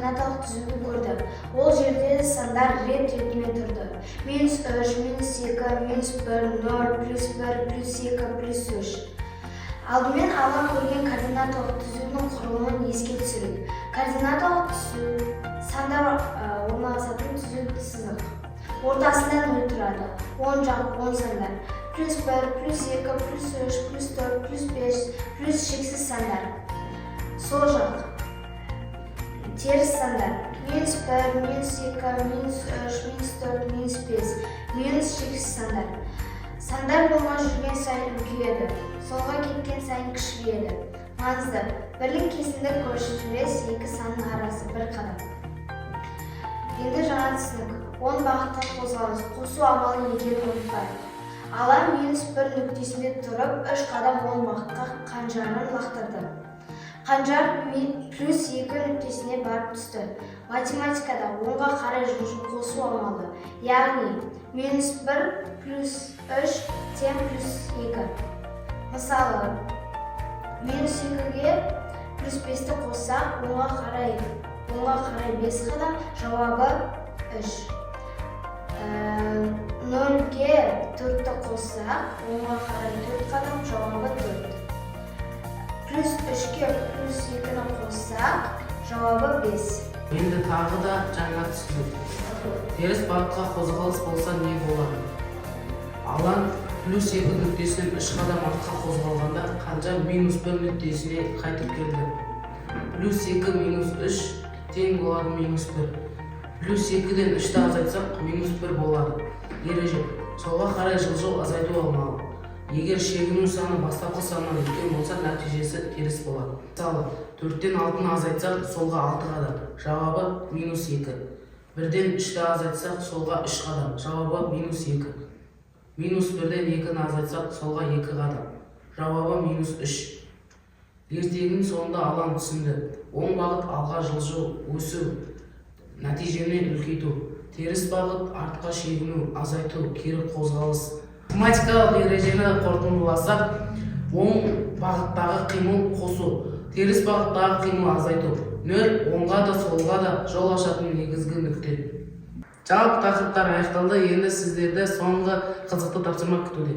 координаталық түзуді көрді. Ол жерде сандар рет-ретімен тұрды. -3, -2, -1, 0, +1, +2, +3. Алдымен алға көрген координаталық түзудің құрылымын еске түсірейік. Координаталық түзу сандар орналасатын түзу сызық. Ортасында 0 тұрады. Оң жақ оң сандар. +1, +2, +3, +4, +5, плюс шексіз сандар. Сол жақ теріс сандар. -1, -2, -3, -4, -5, минус шексіз сандар. Сандар болған жүрген сайын үлкейеді, солға кеткен сайын кішірейеді. Маңызды. Бірлік кесіндік көрсетулес екі санның арасы бір қадам. Енді жаңа түсінік. 10 бағытта қозғалыс, қосу амалы екенін ұмытпайық. Алаң -1 нүктесінде тұрып, 3 қадам 10 бағытқа қанжарын лақтырды. Қанжар +2 нүктесіне барып түсті. Математикада 10-ға қарай жылжу қосу амалы, яғни -1 + 3 + 2. Мысалы, -2-ге +5-ті қоссақ, 10-ға қарай 5 қадам, жауабы 3. 0-ге 4-ті қоссақ, 10-ға қарай 4 қадам, жауабы 4. +3-ге +2-ні қоссақ, жауабы 5. Енді тағы да жаңа түсінік. Теріс бағытқа қозғалыс болса не болады? Алаң +2 нүктесінен 3 қадам артқа қозғалғанда қанжар -1 нүктесіне қайтып келді. +2 - 3 тең болады -1. +2-ден 3-ті азайтсақ -1 болады. Ереже: солға қарай жылжу азайту амалы. Егер шегіну саны бастапқы саннан үлкен болса, нәтижесі теріс болады. Мысалы, 4-тен 6-ны азайтсақ, солға 6 қадам, жауабы -2. 1-ден 3-ті азайтсақ, солға 3 қадам, жауабы -2. -1-ден 2-ні азайтсақ, солға 2 қадам, жауабы -3. Ертегінің соңында алаң түсінді. Оң бағыт алға жылжу, өсу, нәтижені үлкейту. Теріс бағыт артқа шегіну, азайту, кері қозғалыс. Математикалық ережені қорытындыласақ, оң бағыттағы қимыл қосу, теріс бағыттағы қимыл азайту. 0 оңға да солға да жол ашатын негізгі нүкте. Жалпы тақырыптар аяқталды. Енді сіздерді соңғы қызықты тапсырма күтуде.